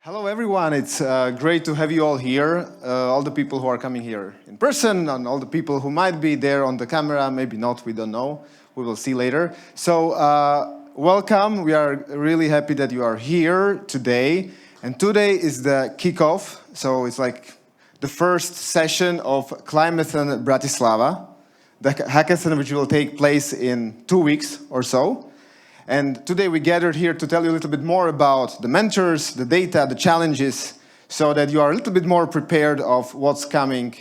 Hello everyone, it's great to have you all here, all the people who are coming here in person and all the people who might be there on the camera, maybe not, we don't know, we will see later. So welcome, we are really happy that you are here today, and today is the Kickoff, so it's like the first session of Climathon Bratislava, the hackathon which will take place in 2 weeks or so. And today we gathered here to tell you a little bit more about the mentors, the data, the challenges, so that you are a little bit more prepared of what's coming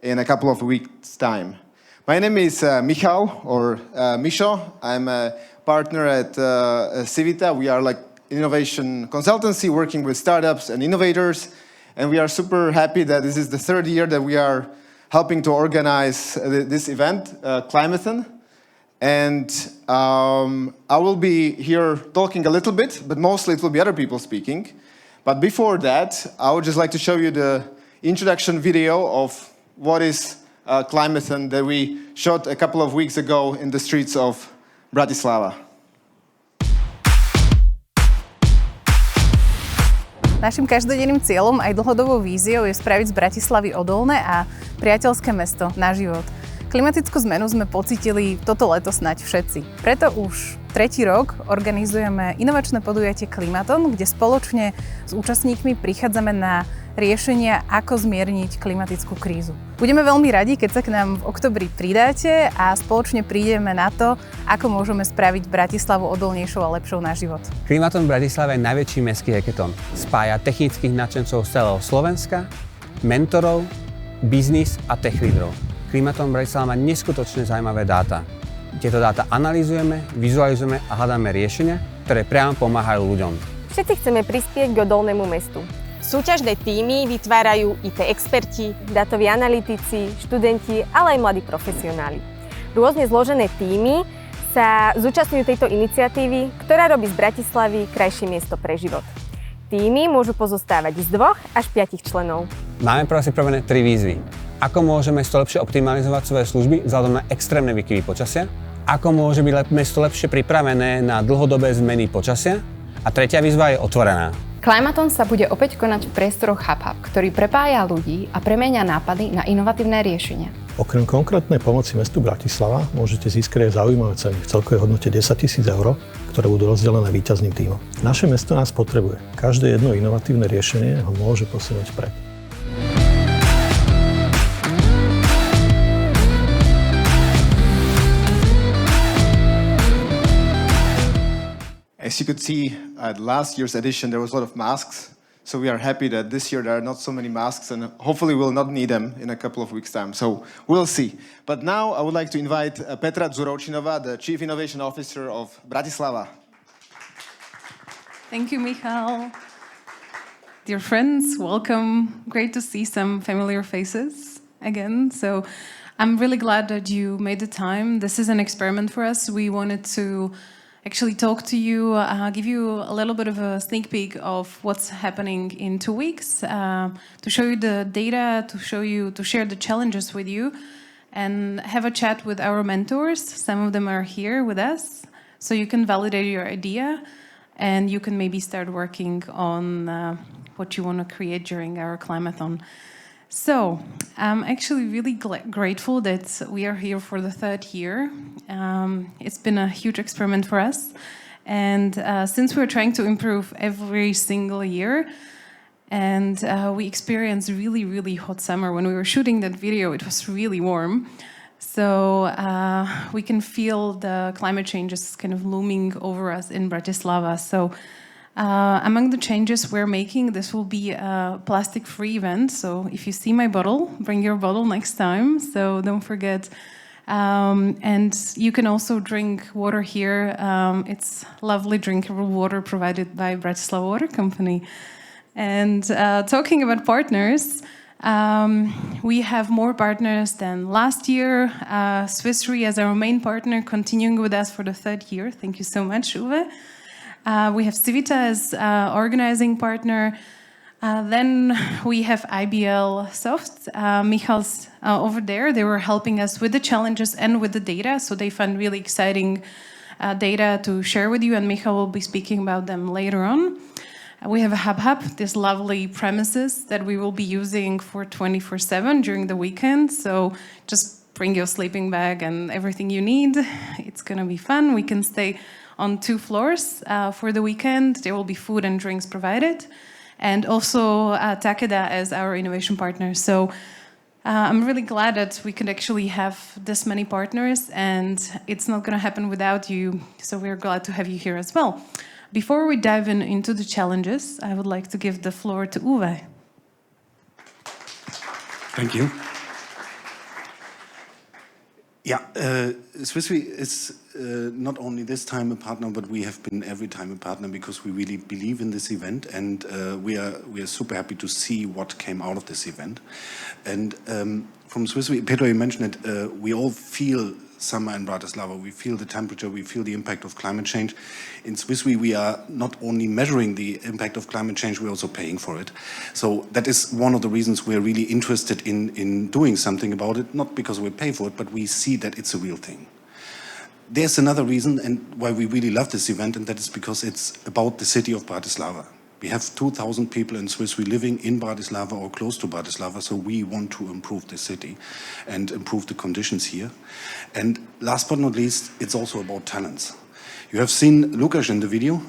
in a couple of weeks' time. My name is Michal, or Misho. I'm a partner at Civita. We are like innovation consultancy working with startups and innovators. And we are super happy that this is the third year that we are helping to organize this event, Climathon. And I will be here talking a little bit, but mostly it will be other people speaking. But before that, I would just like to show you the introduction video of what is Climathon that we shot a couple of weeks ago in the streets of Bratislava. Našim každodenným cieľom aj dlhodobou víziou je spraviť z Bratislavy odolné a priateľské mesto na život. Klimatickú zmenu sme pocítili toto leto snáď všetci. Preto už 3. rok organizujeme inovačné podujatie Climathon, kde spoločne s účastníkmi prichádzame na riešenia, ako zmierniť klimatickú krízu. Budeme veľmi radi, keď sa k nám v októbri pridáte a spoločne prídeme na to, ako môžeme spraviť Bratislavu odolnejšou a lepšou na život. Climathon Bratislava je najväčší mestský hackathon. Spája technických nadšencov z celého Slovenska, mentorov, biznis a tech lídrov. Climathon Bratislava má neskutočne zaujímavé dáta. Tieto dáta analyzujeme, vizualizujeme a hľadáme riešenia, ktoré priamo pomáhajú ľuďom. Všetci chceme prispieť k odolnému mestu. Súťažné tímy vytvárajú IT experti, dátoví analytici, študenti, ale aj mladí profesionáli. Rôzne zložené tímy sa zúčastňujú tejto iniciatívy, ktorá robí z Bratislavy krajšie miesto pre život. Tímy môžu pozostávať z 2 až 5 členov. Máme pre vás pripravené 3 výzvy. Ako môže mesto lepšie optimalizovať svoje služby vzhľadom na extrémne výkyvy počasia? Ako môže byť mesto lepšie pripravené na dlhodobé zmeny počasia? A 3. výzva je otvorená. Climathon sa bude opäť konať v priestoroch Hub, ktorý prepája ľudí a premenia nápady na inovatívne riešenia. Okrem konkrétnej pomoci mestu Bratislava môžete získať aj zaujímavé ceny v celkovej hodnote 10 000 eur, ktoré budú rozdelené víťazným tímom. Naše mesto nás potrebuje. Každé jedno inovatívne riešenie ho môže posunúť vpred. As you could see, at last year's edition, there was a lot of masks. So we are happy that this year there are not so many masks, and hopefully we'll not need them in a couple of weeks' time. So we'll see. But now I would like to invite Petra Zorochinova, the Chief Innovation Officer of Bratislava. Thank you, Michal. Dear friends, welcome. Great to see some familiar faces again. So I'm really glad that you made the time. This is an experiment for us. We wanted to actually talk to you, give you a little bit of a sneak peek of what's happening in 2 weeks, to show you the data, to share the challenges with you, and have a chat with our mentors. Some of them are here with us, so you can validate your idea, and you can maybe start working on what you want to create during our Climathon. So, I'm actually really grateful that we are here for the 3rd year. It's been a huge experiment for us. And since we're trying to improve every single year, and we experienced really, really hot summer. When we were shooting that video, it was really warm. So we can feel the climate changes kind of looming over us in Bratislava. So among the changes we're making, this will be a plastic-free event. So if you see my bottle, bring your bottle next time. So don't forget. And you can also drink water here. It's lovely drinkable water provided by Bratislava Water Company. And talking about partners, we have more partners than last year. Swiss Re as our main partner, continuing with us for the 3rd year. Thank you so much, Uwe. We have Civita as organizing partner. Then we have IBL Soft. Michal's over there. They were helping us with the challenges and with the data. So they found really exciting data to share with you. And Michal will be speaking about them later on. We have a hub, this lovely premises that we will be using for 24/7 during the weekend. So just bring your sleeping bag and everything you need. It's going to be fun. We can stay on 2 floors for the weekend. There will be food and drinks provided. And also Takeda as our innovation partner. So I'm really glad that we could actually have this many partners, and it's not going to happen without you. So we're glad to have you here as well. Before we dive into the challenges, I would like to give the floor to Uwe. Thank you. Yeah, Swiss Re is not only this time a partner, but we have been every time a partner because we really believe in this event, and we are super happy to see what came out of this event. And from Swiss Re, Petra, you mentioned it, we all feel summer in Bratislava. We feel the temperature, we feel the impact of climate change. In Swiss Re, we are not only measuring the impact of climate change, we're also paying for it. So that is one of the reasons we're really interested in doing something about it, not because we pay for it, but we see that it's a real thing. There's another reason and why we really love this event, and that is because it's about the city of Bratislava. We have 2,000 people in Swiss Re living in Bratislava or close to Bratislava, so we want to improve the city and improve the conditions here. And last but not least, it's also about talents. You have seen Lukas in the video.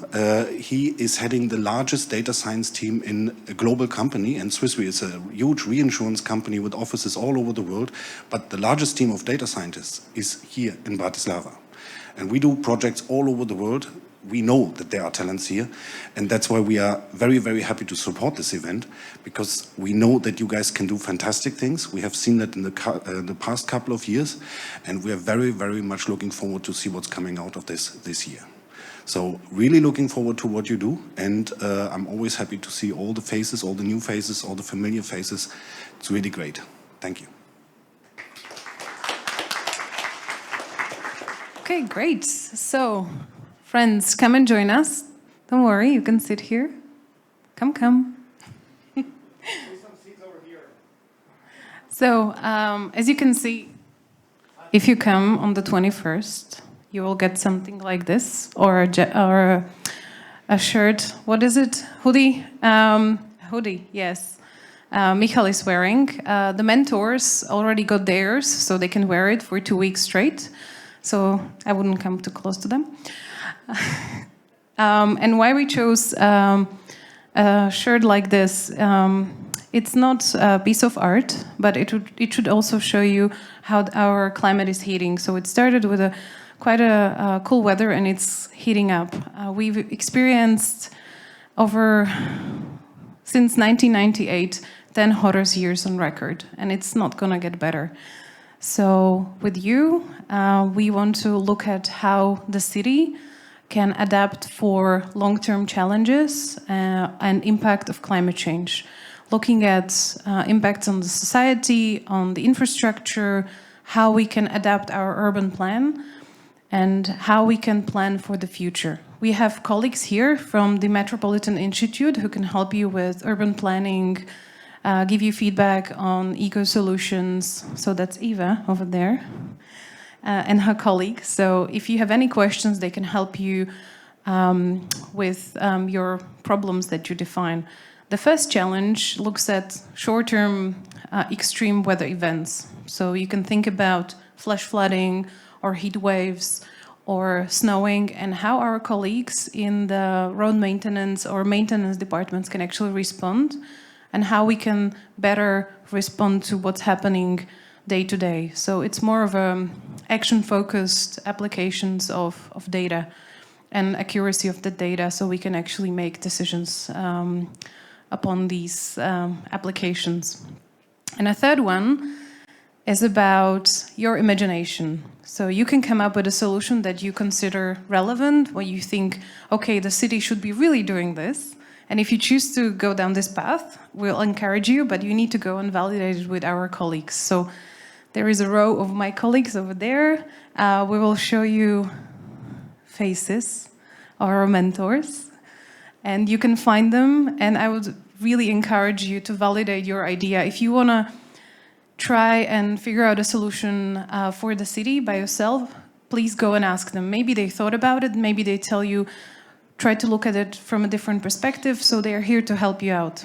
He is heading the largest data science team in a global company, and Swiss Re is a huge reinsurance company with offices all over the world, but the largest team of data scientists is here in Bratislava. And we do projects all over the world. We know that there are talents here, and that's why we are very, very happy to support this event, because we know that you guys can do fantastic things. We have seen that in the past couple of years, and we are very, very much looking forward to see what's coming out of this year. So really looking forward to what you do, and I'm always happy to see all the faces, all the new faces, all the familiar faces. It's really great. Thank you. Okay, great. So, friends, come and join us. Don't worry, you can sit here. Come. So, as you can see, if you come on the 21st, you will get something like this, or a shirt. What is it? Hoodie? Hoodie, yes. Michal is wearing. The mentors already got theirs, so they can wear it for 2 weeks straight. So I wouldn't come too close to them. And why we chose a shirt like this, it's not a piece of art, but it should also show you how our climate is heating. So it started with quite a cool weather, and it's heating up. We've experienced since 1998, 10 hottest years on record, and it's not gonna get better. So with you, we want to look at how the city can adapt for long-term challenges and impact of climate change. Looking at impacts on the society, on the infrastructure, how we can adapt our urban plan, and how we can plan for the future. We have colleagues here from the Metropolitan Institute who can help you with urban planning, give you feedback on eco-solutions. So that's Eva over there and her colleague. So if you have any questions, they can help you with your problems that you define. The first challenge looks at short-term extreme weather events. So you can think about flash flooding or heat waves or snowing, and how our colleagues in the road maintenance or maintenance departments can actually respond, and how we can better respond to what's happening day to day. So it's more of action-focused applications of data and accuracy of the data, so we can actually make decisions upon these applications. And a third one is about your imagination. So you can come up with a solution that you consider relevant, where you think, okay, the city should be really doing this. And if you choose to go down this path, we'll encourage you, but you need to go and validate it with our colleagues. So there is a row of my colleagues over there. We will show you faces, our mentors, and you can find them. And I would really encourage you to validate your idea. If you want to try and figure out a solution for the city by yourself, please go and ask them. Maybe they thought about it, maybe they tell you try to look at it from a different perspective, so they are here to help you out.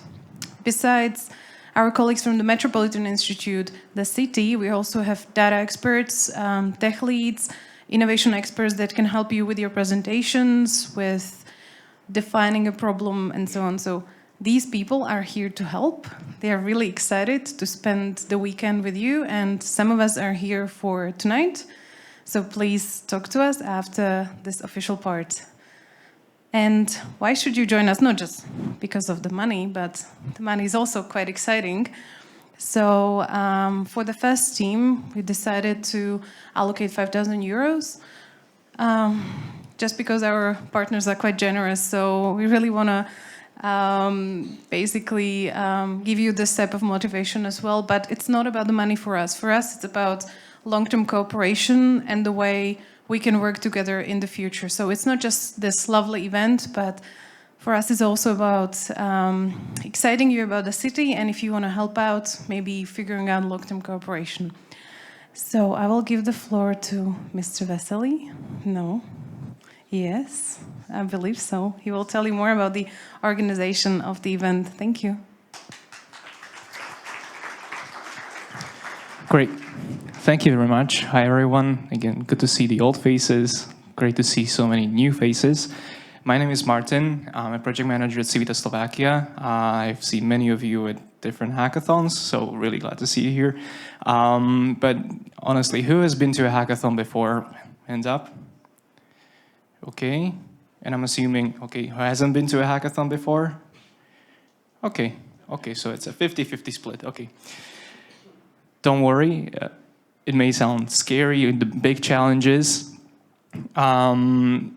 Besides our colleagues from the Metropolitan Institute, the city, we also have data experts, tech leads, innovation experts that can help you with your presentations, with defining a problem, and so on. So these people are here to help. They are really excited to spend the weekend with you, and some of us are here for tonight. So please talk to us after this official part. And why should you join us? Not just because of the money, but the money is also quite exciting. So for the first team, we decided to allocate 5,000 euros, just because our partners are quite generous. So we really want to basically give you this type of motivation as well. But it's not about the money for us. For us, it's about long-term cooperation and the way we can work together in the future. So it's not just this lovely event, but for us it's also about exciting you about the city, and if you want to help out, maybe figuring out long-term cooperation. So I will give the floor to Mr. Vesely. No? Yes, I believe so. He will tell you more about the organization of the event. Thank you. Great. Thank you very much. Hi, everyone. Again, good to see the old faces. Great to see so many new faces. My name is Martin. I'm a project manager at Civita Slovakia. I've seen many of you at different hackathons, so really glad to see you here. But honestly, who has been to a hackathon before? Hands up. Okay. And I'm assuming, okay, who hasn't been to a hackathon before? Okay. Okay, so it's a 50-50 split. Okay. Don't worry. It may sound scary, the big challenges. I'll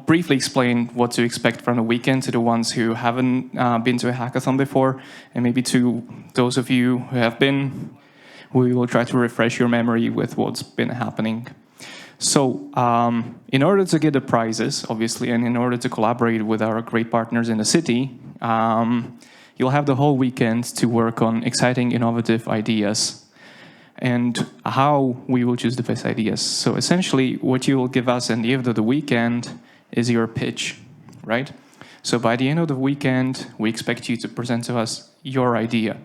briefly explain what to expect from the weekend to the ones who haven't been to a hackathon before, and maybe to those of you who have been, we will try to refresh your memory with what's been happening. So, in order to get the prizes, obviously, and in order to collaborate with our great partners in the city, you'll have the whole weekend to work on exciting, innovative ideas and how we will choose the best ideas. So essentially, what you will give us at the end of the weekend is your pitch, right? So by the end of the weekend, we expect you to present to us your idea.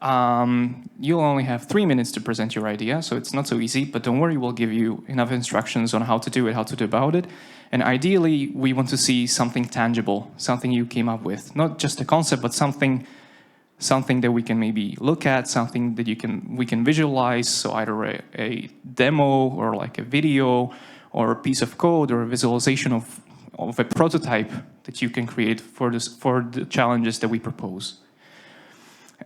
You'll only have 3 minutes to present your idea, so it's not so easy, but don't worry, we'll give you enough instructions on how to do it, how to do about it. And ideally, we want to see something tangible, something you came up with. Not just a concept, but something that we can maybe look at, something that we can visualize, so either a demo or like a video or a piece of code or a visualization of a prototype that you can create for the challenges that we propose.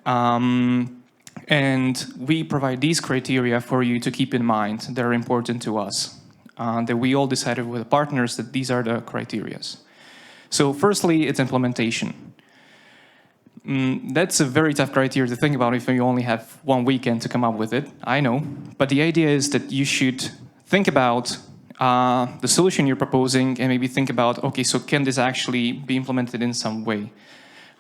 And we provide these criteria for you to keep in mind. They're important to us, that we all decided with the partners that these are the criteria. So firstly, it's implementation. That's a very tough criteria to think about if you only have 1 weekend to come up with it, I know. But the idea is that you should think about the solution you're proposing and maybe think about, okay, so can this actually be implemented in some way?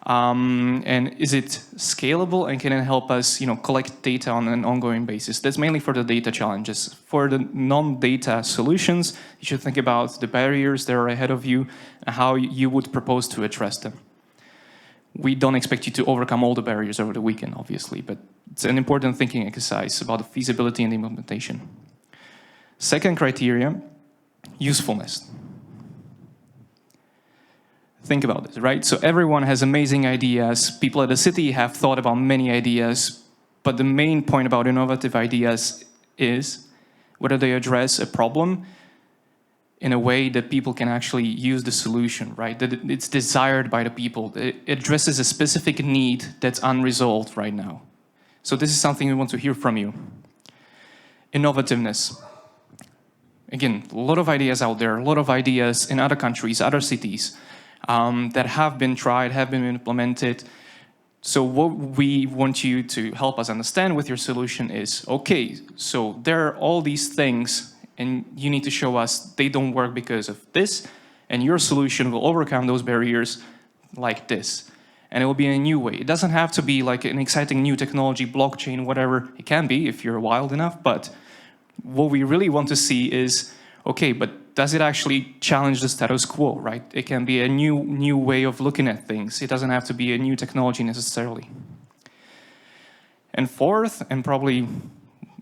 And is it scalable, and can it help us, collect data on an ongoing basis? That's mainly for the data challenges. For the non-data solutions, you should think about the barriers that are ahead of you and how you would propose to address them. We don't expect you to overcome all the barriers over the weekend, obviously, but it's an important thinking exercise about the feasibility and the implementation. Second criteria, usefulness. Think about this, right? So everyone has amazing ideas. People at the city have thought about many ideas, but the main point about innovative ideas is whether they address a problem in a way that people can actually use the solution, right? That it's desired by the people. It addresses a specific need that's unresolved right now. So this is something we want to hear from you. Innovativeness. Again, a lot of ideas out there, a lot of ideas in other countries, other cities, that have been tried, have been implemented. So what we want you to help us understand with your solution is, okay, so there are all these things, and you need to show us they don't work because of this, and your solution will overcome those barriers like this. And it will be in a new way. It doesn't have to be like an exciting new technology, blockchain, whatever. It can be if you're wild enough, but what we really want to see is, okay, but does it actually challenge the status quo, right? It can be a new way of looking at things. It doesn't have to be a new technology necessarily. And fourth, and probably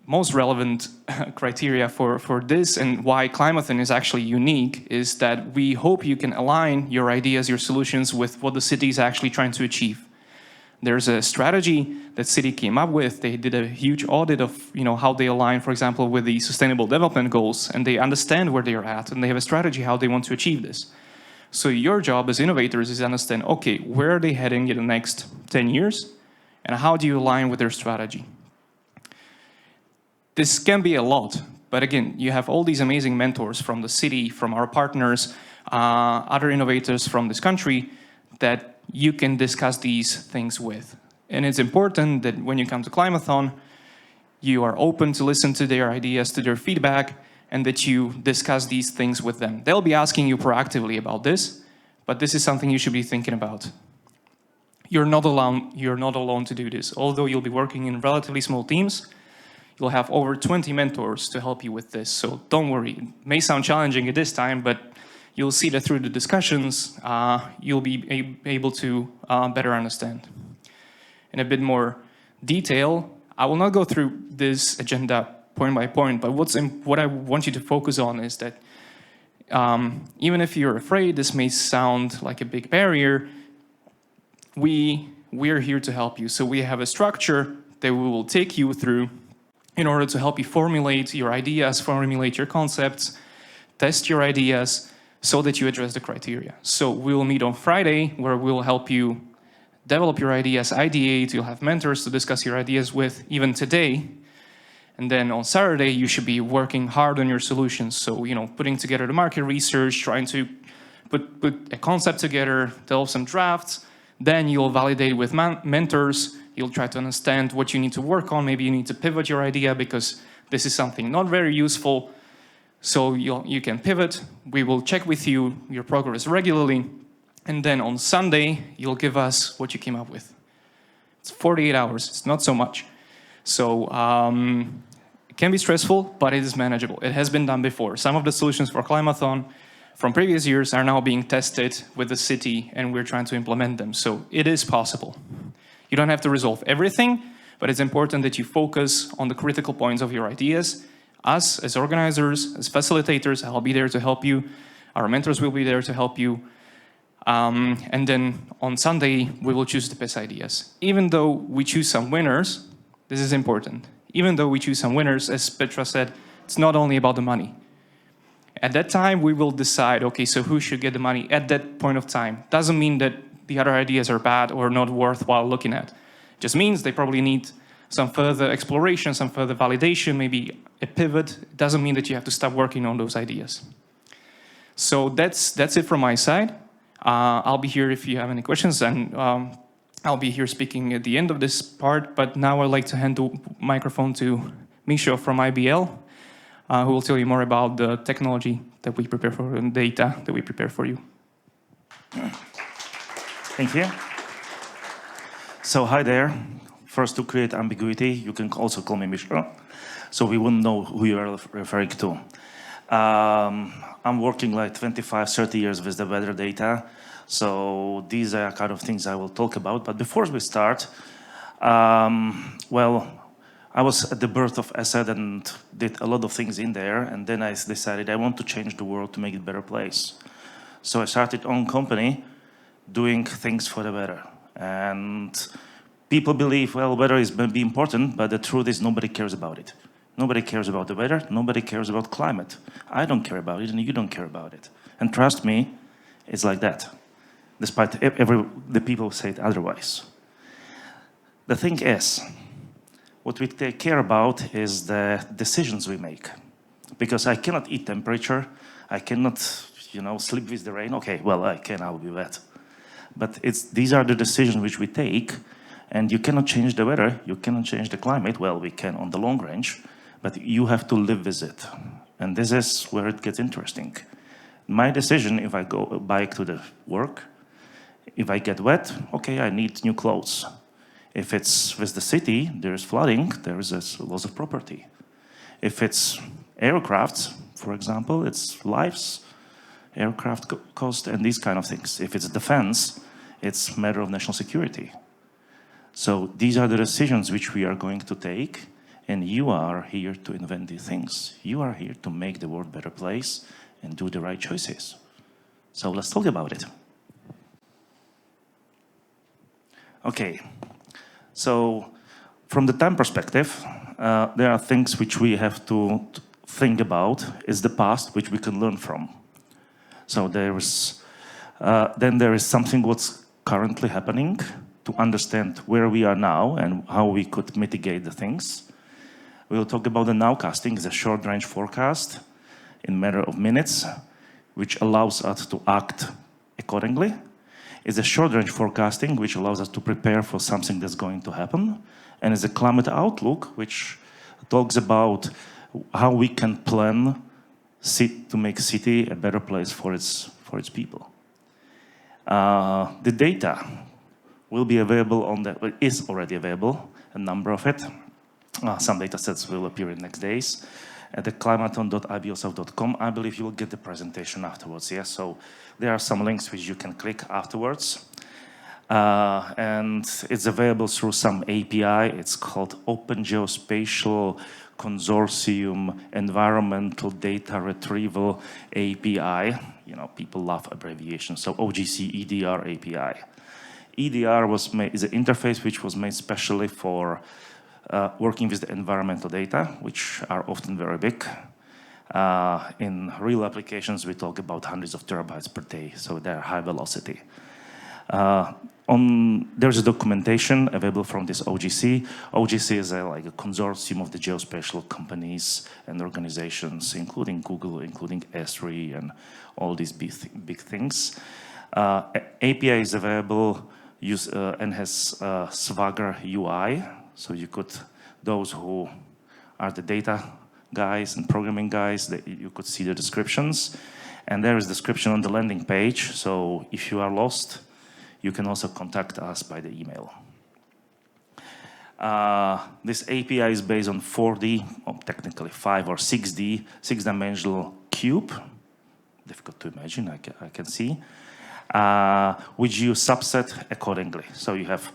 most relevant criteria for this and why Climathon is actually unique is that we hope you can align your ideas, your solutions with what the city is actually trying to achieve. There's a strategy that city came up with. They did a huge audit of how they align, for example, with the sustainable development goals, and they understand where they're at, and they have a strategy how they want to achieve this. So your job as innovators is to understand, okay, where are they heading in the next 10 years, and how do you align with their strategy? This can be a lot, but again, you have all these amazing mentors from the city, from our partners, other innovators from this country that you can discuss these things with. And it's important that when you come to Climathon, you are open to listen to their ideas, to their feedback, and that you discuss these things with them. They'll be asking you proactively about this, but this is something you should be thinking about. You're not alone to do this. Although you'll be working in relatively small teams, you'll have over 20 mentors to help you with this. So don't worry. It may sound challenging at this time, but you'll see that through the discussions, you'll be able to better understand. In a bit more detail, I will not go through this agenda point by point, but what I want you to focus on is that even if you're afraid this may sound like a big barrier, we're here to help you. So we have a structure that we will take you through in order to help you formulate your ideas, formulate your concepts, test your ideas, so that you address the criteria. So we'll meet on Friday, where we'll help you develop your ideas, ideate, you'll have mentors to discuss your ideas with, even today. And then on Saturday, you should be working hard on your solutions. So, putting together the market research, trying to put a concept together, develop some drafts. Then you'll validate with mentors. You'll try to understand what you need to work on. Maybe you need to pivot your idea because this is something not very useful. So you can pivot. We will check with you your progress regularly. And then on Sunday, you'll give us what you came up with. It's 48 hours. It's not so much. So it can be stressful, but it is manageable. It has been done before. Some of the solutions for Climathon from previous years are now being tested with the city, and we're trying to implement them. So it is possible. You don't have to resolve everything, but it's important that you focus on the critical points of your ideas. Us, as organizers, as facilitators, I'll be there to help you. Our mentors will be there to help you. And then on Sunday, we will choose the best ideas. Even though we choose some winners, this is important. Even though we choose some winners, as Petra said, it's not only about the money. At that time, we will decide, okay, so who should get the money at that point of time. Doesn't mean that the other ideas are bad or not worthwhile looking at. It just means they probably need some further exploration, some further validation, maybe a pivot. It doesn't mean that you have to stop working on those ideas. So that's it from my side. I'll be here if you have any questions, and I'll be here speaking at the end of this part, but now I'd like to hand the microphone to Misho from IBL, who will tell you more about the technology that we prepare for and data that we prepare for you. Thank you. So hi there. First, to create ambiguity, you can also call me Misho, so we wouldn't know who you are referring to. I'm working like 25, 30 years with the weather data, so these are kind of things I will talk about. But before we start, well, I was at the birth of ESET and did a lot of things in there, and then I decided I want to change the world to make it a better place. So I started own company doing things for the weather. And people believe, well, weather is maybe important, but the truth is nobody cares about it. Nobody cares about the weather, nobody cares about climate. I don't care about it, and you don't care about it. And trust me, it's like that, despite the people say it otherwise. The thing is, what we care about is the decisions we make. Because I cannot eat temperature, I cannot, sleep with the rain. Okay, well, I can, I'll be wet. But these are the decisions which we take, and you cannot change the weather, you cannot change the climate. Well, we can on the long range, but you have to live with it. And this is where it gets interesting. My decision, if I go bike to the work, if I get wet, okay, I need new clothes. If it's with the city, there's flooding, there is a loss of property. If it's aircrafts, for example, it's lives, aircraft cost, and these kind of things. If it's defense, it's a matter of national security. So these are the decisions which we are going to take, and you are here to invent these things. You are here to make the world a better place and do the right choices. So let's talk about it. Okay, so from the time perspective, there are things which we have to think about. Is the past which we can learn from. So then there is something what's currently happening to understand where we are now and how we could mitigate the things. We'll talk about the nowcasting, the short-range forecast in a matter of minutes, which allows us to act accordingly. It's a short-range forecasting, which allows us to prepare for something that's going to happen. And it's a climate outlook, which talks about how we can plan to make city a better place for its people. The data will be available is already available, a number of it. Some data sets will appear in the next days. At the climathon.iblsoft.com, I believe you will get the presentation afterwards, yes? So there are some links which you can click afterwards. And it's available through some API. It's called Open Geospatial Consortium Environmental Data Retrieval API. You know, people love abbreviations. So OGC EDR API. EDR is an interface which was made specially for working with the environmental data, which are often very big. In real applications, we talk about hundreds of terabytes per day, so they're high velocity. There's a documentation available from this OGC. OGC is like a consortium of the geospatial companies and organizations, including Google, including Esri, and all these big things. API is available and has Swagger UI, so those who are the data guys and programming guys, you could see the descriptions. And there is description on the landing page, so if you are lost, you can also contact us by the email. This API is based on 4D, or technically 5 or 6D, six-dimensional cube. Difficult to imagine, I can see. Which you subset accordingly. So you have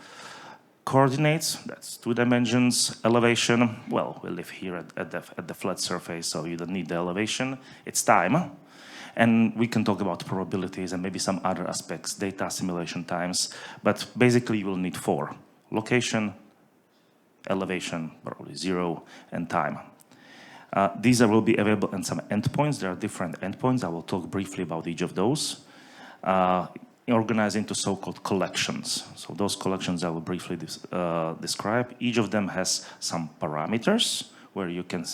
coordinates, that's 2 dimensions, elevation, well, we live here at the flat surface, so you don't need the elevation. It's time. And we can talk about probabilities and maybe some other aspects, data assimilation times, but basically you will need 4. Location, elevation, probably 0, and time. These will be available in some endpoints. There are different endpoints. I will talk briefly about each of those. Organized into so-called collections. So those collections I will briefly describe. Each of them has some parameters where you can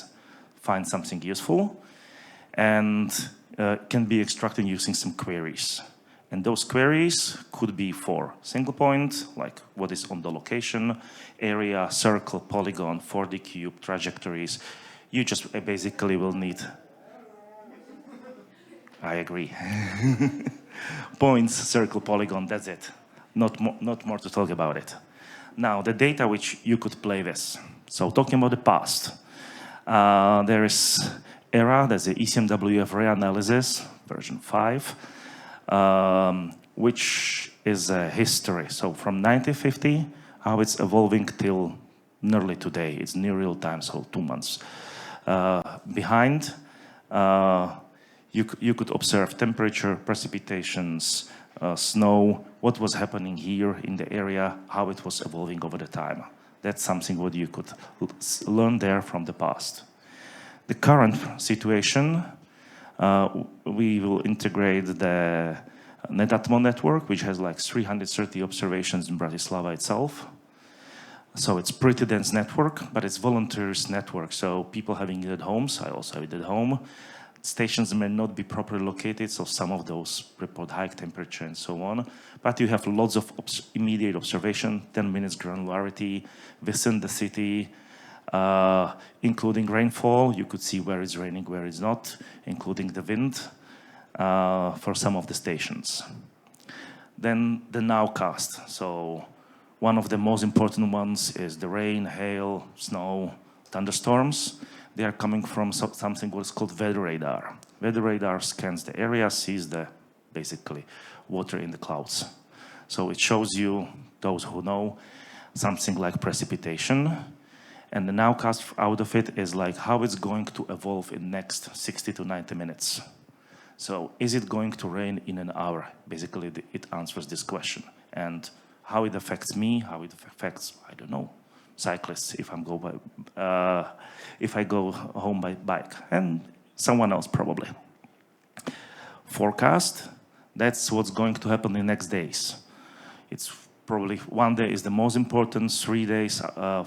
find something useful and can be extracted using some queries. And those queries could be for single point, like what is on the location, area, circle, polygon, 4D cube, trajectories. You just basically will need, I agree. Points, circle, polygon, that's it. Not more to talk about it. Now, the data which you could play with. So talking about the past, there is ERA, that's the ECMWF reanalysis, version 5, which is a history. So from 1950, how it's evolving till nearly today. It's near real time, so 2 months. Behind, you could observe temperature, precipitations, snow, what was happening here in the area, how it was evolving over the time. That's something what you could learn there from the past. The current situation, we will integrate the Netatmo network, which has like 330 observations in Bratislava itself. So it's pretty dense network, but it's volunteers network. So people having it at homes, I also have it at home. Stations may not be properly located, so some of those report high temperature and so on. But you have lots of immediate observation, 10 minutes granularity within the city, including rainfall. You could see where it's raining, where it's not, including the wind for some of the stations. Then the nowcast. So one of the most important ones is the rain, hail, snow, thunderstorms. they are coming from something what's called weather radar. Weather radar scans the area, sees the basically water in the clouds. So it shows you, those who know, something like precipitation. And the nowcast out of it is like how it's going to evolve in next 60 to 90 minutes. So is it going to rain in an hour? Basically, it answers this question. And how it affects me, how it affects, I don't know, cyclists if I go home by bike, and someone else probably. Forecast, that's what's going to happen in the next days. It's probably 1 day is the most important, 3 days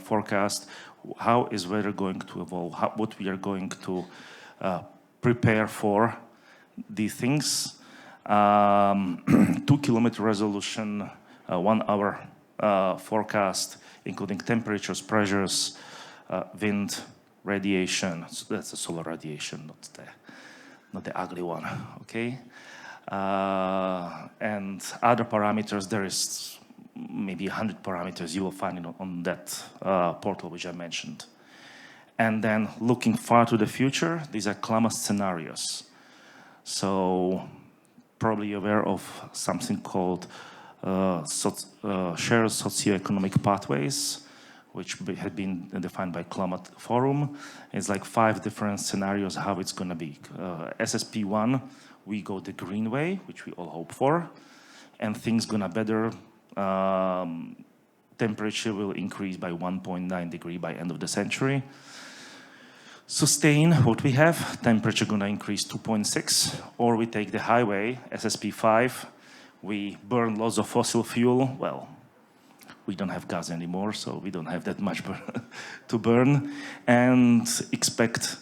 forecast. How is weather going to evolve? What we are going to prepare for these things. 2 kilometer resolution, 1 hour forecast, including temperatures, pressures, wind, radiation. So that's the solar radiation, not the ugly one, okay? And other parameters, there is maybe 100 parameters you will find on that portal which I mentioned. And then looking far to the future, these are climate scenarios. So probably aware of something called shared socioeconomic pathways, which had been defined by Climate Forum. It's like 5 different scenarios how it's going to be. SSP1, we go the green way, which we all hope for, and things gonna better. Temperature will increase by 1.9 degrees by end of the century. Sustain what we have, temperature gonna increase 2.6, or we take the highway, SSP5, we burn lots of fossil fuel. Well, we don't have gas anymore, so we don't have that much to burn, and expect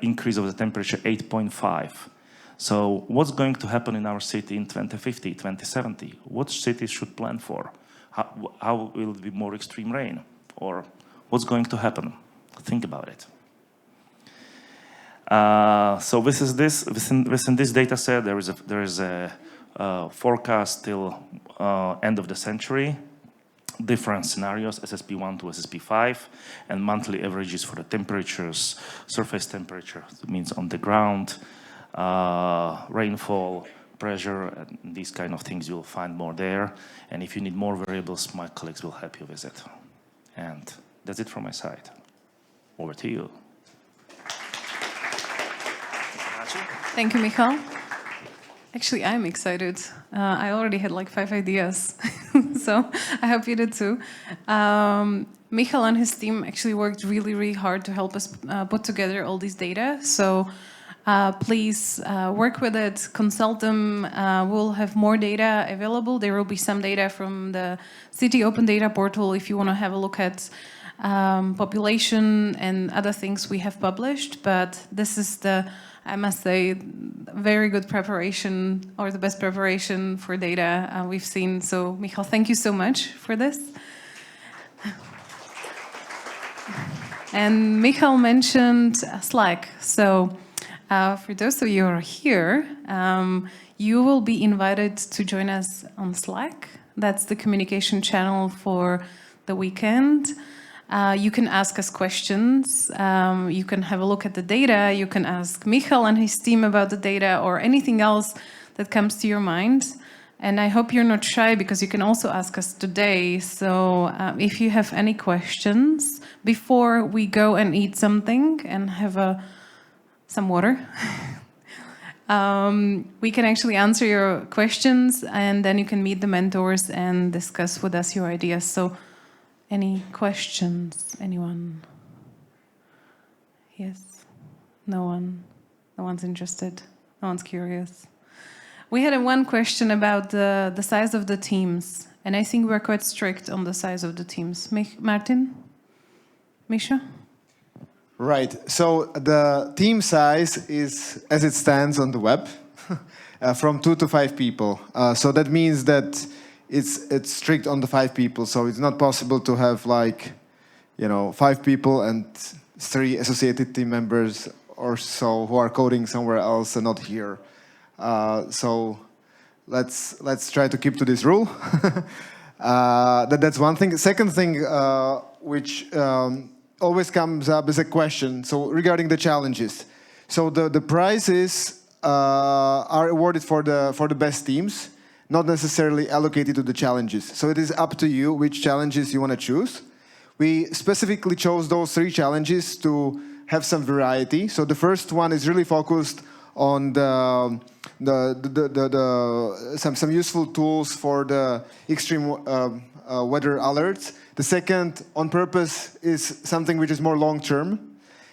increase of the temperature 8.5. So what's going to happen in our city in 2050, 2070? What cities should plan for? How will it be more extreme rain? Or what's going to happen? Think about it. So within this data set, there is a forecast till end of the century, different scenarios, SSP1 to SSP5, and monthly averages for the temperatures, surface temperature, that means on the ground, rainfall, pressure, and these kind of things you'll find more there. And if you need more variables, my colleagues will help you with it. And that's it from my side. Over to you. Thank you, Michal. Actually, I'm excited. I already had like 5 ideas, so I hope you did too. Michal and his team actually worked really, really hard to help us put together all these data. So please work with it, consult them. We'll have more data available. There will be some data from the City Open Data Portal if you want to have a look at population and other things we have published. But this is I must say, very good preparation, or the best preparation for data we've seen. So, Michal, thank you so much for this. And Michal mentioned Slack. So, for those of you who are here, you will be invited to join us on Slack. That's the communication channel for the weekend. You can ask us questions, you can have a look at the data, you can ask Michal and his team about the data or anything else that comes to your mind. And I hope you're not shy, because you can also ask us today. So if you have any questions before we go and eat something and have some water, we can actually answer your questions, and then you can meet the mentors and discuss with us your ideas. So any questions? Anyone? Yes? No one? No one's interested? No one's curious? We had one question about the size of the teams, and I think we're quite strict on the size of the teams. Martin? Misha? Right. So the team size is, as it stands on the web, from 2 to 5 people. So that means that it's strict on the 5 people. So it's not possible to have 5 people and 3 associated team members or so who are coding somewhere else and not here. So let's try to keep to this rule. That's one thing. Second thing, which always comes up as a question. So regarding the challenges, so the prizes are awarded for the best teams, not necessarily allocated to the challenges. So it is up to you which challenges you want to choose. We specifically chose those 3 challenges to have some variety. So the first one is really focused on some useful tools for the extreme weather alerts. The second, on purpose, is something which is more long-term.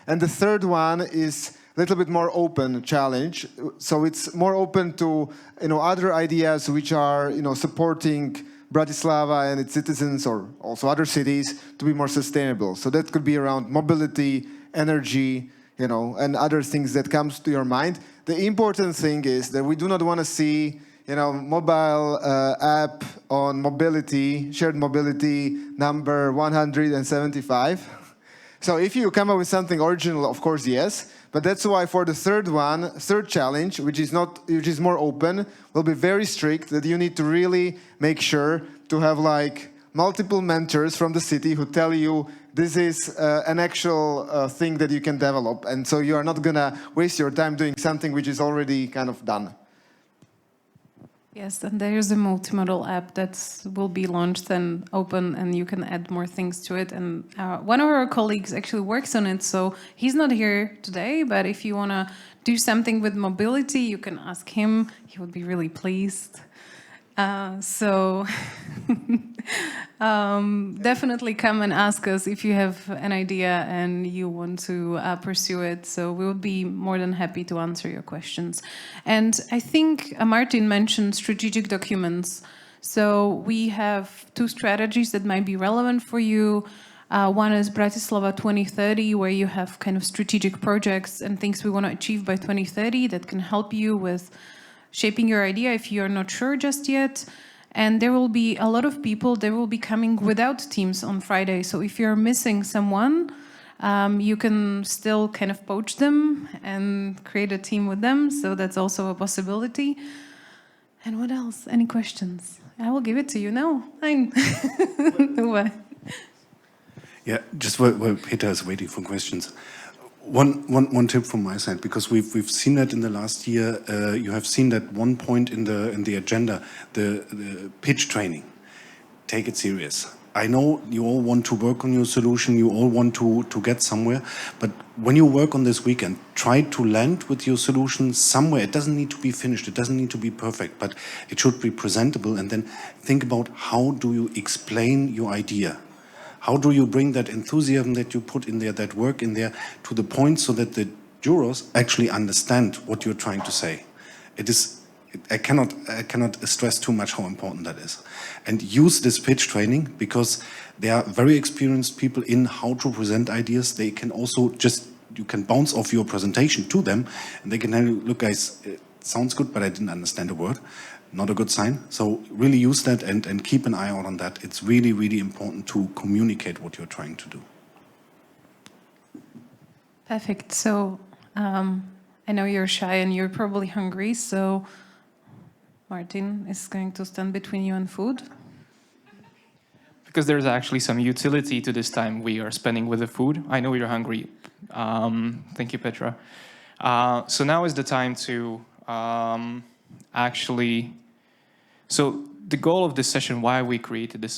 And the third one is a little bit more open challenge. So it's more open to other ideas which are supporting Bratislava and its citizens, or also other cities, to be more sustainable. So that could be around mobility, energy, and other things that comes to your mind. The important thing is that we do not want to see, mobile app on mobility, shared mobility number 175. So if you come up with something original, of course, yes. But that's why for the third challenge, which is more open, will be very strict, that you need to really make sure to have multiple mentors from the city who tell you this is an actual thing that you can develop. And so you are not going to waste your time doing something which is already kind of done. Yes, and there is a multimodal app that will be launched and open, and you can add more things to it. And one of our colleagues actually works on it, so he's not here today, but if you want to do something with mobility, you can ask him. He would be really pleased. Definitely come and ask us if you have an idea and you want to pursue it. So we would be more than happy to answer your questions. And I think Martin mentioned strategic documents. So we have 2 strategies that might be relevant for you. One is Bratislava 2030, where you have kind of strategic projects and things we want to achieve by 2030 that can help you with shaping your idea if you're not sure just yet. And there will be a lot of people, they will be coming without teams on Friday. So if you're missing someone, you can still kind of poach them and create a team with them. So that's also a possibility. And what else? Any questions? I will give it to you now. Fine. Yeah, just while Petra is waiting for questions. One tip from my side, because we've seen that in the last year. You have seen that one point in the agenda, the pitch training. Take it serious. I know you all want to work on your solution. You all want to get somewhere. But when you work on this weekend, try to land with your solution somewhere. It doesn't need to be finished. It doesn't need to be perfect, but it should be presentable. And then think about, how do you explain your idea? How do you bring that enthusiasm that you put in there, that work in there, to the point so that the jurors actually understand what you're trying to say? I cannot stress too much how important that is. And use this pitch training, because they are very experienced people in how to present ideas. They can also you can bounce off your presentation to them, and they can tell you, look guys, it sounds good, but I didn't understand a word. Not a good sign. So really use that and keep an eye out on that. It's really, really important to communicate what you're trying to do. Perfect. So I know you're shy and you're probably hungry. So Martin is going to stand between you and food. Because there's actually some utility to this time we are spending with the food. I know you're hungry. Thank you, Petra. So now is the time to So the goal of this session, why we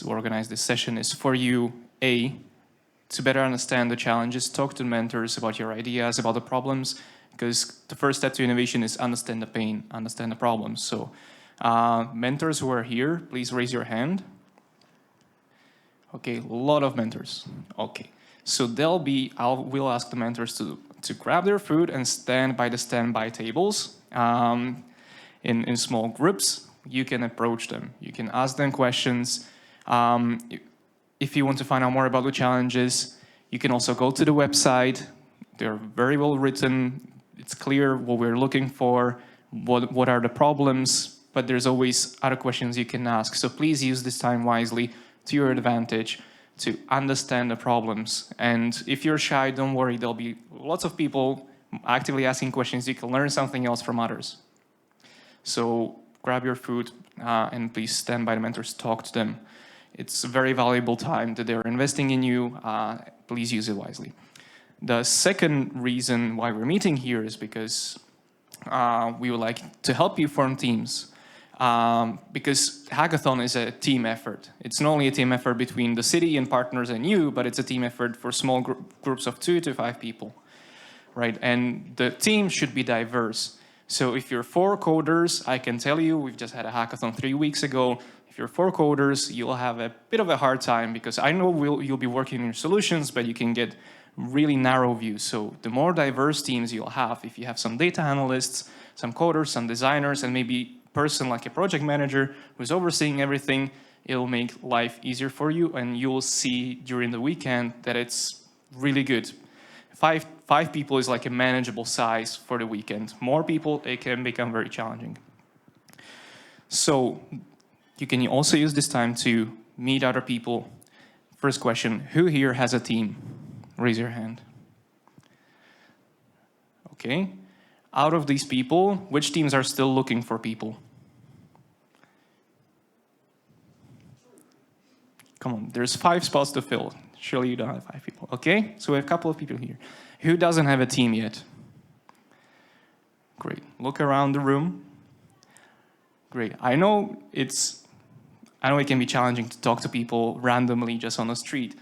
organized this session, is for you, to better understand the challenges, talk to mentors about your ideas, about the problems, because the first step to innovation is understand the pain, understand the problems. So mentors who are here, please raise your hand. Okay, a lot of mentors. Okay, so we'll ask the mentors to grab their food and stand by the standby tables in small groups. You can approach them. You can ask them questions. If you want to find out more about the challenges, you can also go to the website. They're very well written. It's clear what we're looking for, what are the problems, but there's always other questions you can ask. So please use this time wisely to your advantage to understand the problems. And if you're shy, don't worry. There'll be lots of people actively asking questions. You can learn something else from others. So grab your food and please stand by the mentors, talk to them. It's a very valuable time that they're investing in you. Please use it wisely. The second reason why we're meeting here is because we would like to help you form teams. Because hackathon is a team effort. It's not only a team effort between the city and partners and you, but it's a team effort for small groups of 2 to 5 people, right? And the team should be diverse. So if you're 4 coders, I can tell you, we've just had a hackathon 3 weeks ago. If you're 4 coders, you'll have a bit of a hard time because I know you'll be working on your solutions, but you can get really narrow views. So the more diverse teams you'll have, if you have some data analysts, some coders, some designers, and maybe person like a project manager who's overseeing everything, it'll make life easier for you, and you'll see during the weekend that it's really good. Five people is like a manageable size for the weekend. More people, it can become very challenging. So you can also use this time to meet other people. First question, who here has a team? Raise your hand. Okay. Out of these people, which teams are still looking for people? Come on, there's 5 spots to fill. Surely you don't have 5 people. Okay, so we have a couple of people here. Who doesn't have a team yet? Great. Look around the room. Great. I know it can be challenging to talk to people randomly just on the street,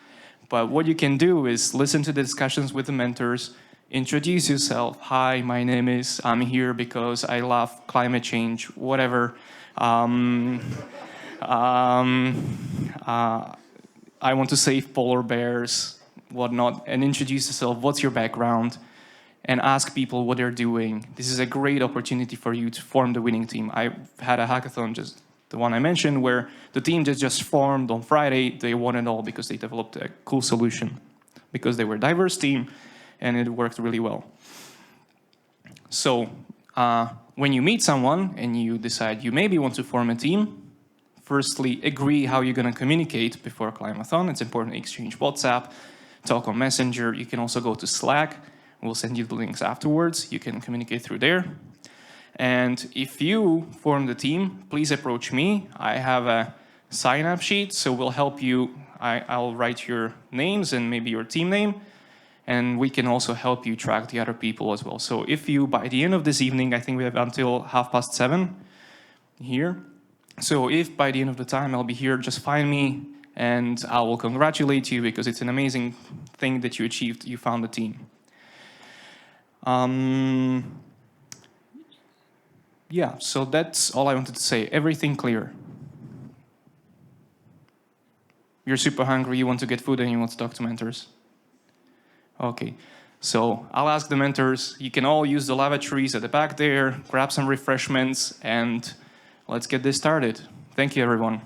but what you can do is listen to the discussions with the mentors, introduce yourself. Hi, my name is, I'm here because I love climate change, whatever. I want to save polar bears, whatnot, and introduce yourself, what's your background, and ask people what they're doing. This is a great opportunity for you to form the winning team. I had a hackathon, just the one I mentioned, where the team just formed on Friday. They won it all because they developed a cool solution, because they were a diverse team, and it worked really well. So when you meet someone and you decide you maybe want to form a team, firstly, agree how you're going to communicate before Climathon. It's important to exchange WhatsApp, talk on Messenger. You can also go to Slack. We'll send you the links afterwards. You can communicate through there. And if you form the team, please approach me. I have a sign-up sheet, so we'll help you. I'll write your names and maybe your team name, and we can also help you track the other people as well. So if you, by the end of this evening, I think we have until 7:30 here. So if by the end of the time I'll be here, just find me and I will congratulate you because it's an amazing thing that you achieved. You found a team. Yeah, so that's all I wanted to say. Everything clear? You're super hungry, you want to get food, and you want to talk to mentors? Okay, so I'll ask the mentors. You can all use the lavatories at the back there, grab some refreshments, and let's get this started. Thank you, everyone.